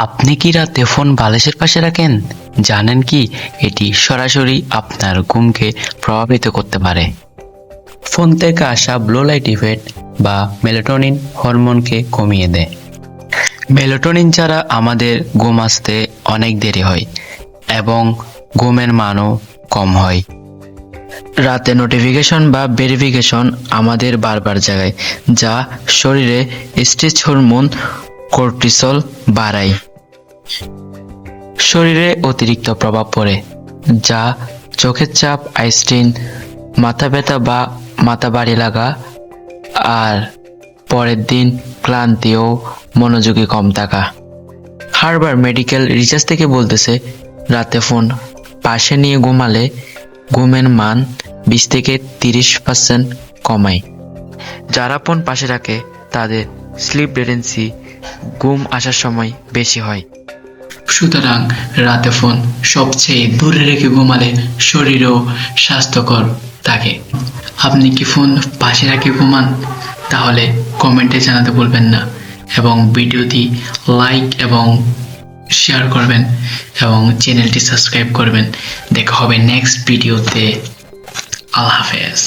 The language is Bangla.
আপনি কি রাতে ফোন বালিশের পাশে রাখেন? জানেন কি এটি সরাসরি আপনার ঘুমকে প্রভাবিত করতে পারে। ফোন থেকে আসা ব্লু লাইট ইফেক্ট বা মেলাটোনিন হরমোনকে কমিয়ে দেয়। মেলাটোনিন ছাড়া আমাদের ঘুম আসতে অনেক দেরি হয় এবং ঘুমের মানও কম হয়। রাতে নোটিফিকেশন বা ভেরিফিকেশন আমাদের বারবার জাগায়, যা শরীরে স্ট্রেস হরমোন কর্টিসল বাড়ায়। শরীরে অতিরিক্ত প্রভাব পড়ে, যা চোখের চাপ, আই স্ট্রেন, মাথা ব্যথা বা মাথা ভারী লাগা, আর পরের দিন ক্লান্তি ও মনোযোগী কম থাকা। হার্ভার্ড মেডিকেল রিসার্চ থেকে বলতেছে, রাতে ফোন পাশে নিয়ে ঘুমালে ঘুমের মান 20 থেকে 30% কমায়। যারা ফোন পাশে রাখে তাদের স্লিপ লেটেন্সি ঘুম আসার সময় বেশি হয়। সুতরাং রাতে ফোন সবচেয়ে দূরে রেখে ঘুমালে শরীরও স্বাস্থ্যকর থাকে। আপনি কি ফোন পাশে রেখে ঘুমান? তাহলে কমেন্টে জানাতে ভুলবেন না এবং ভিডিওটি লাইক এবং শেয়ার করবেন এবং চ্যানেলটি সাবস্ক্রাইব করবেন। দেখা হবে নেক্সট ভিডিওতে। আল্লাহ হাফেজ।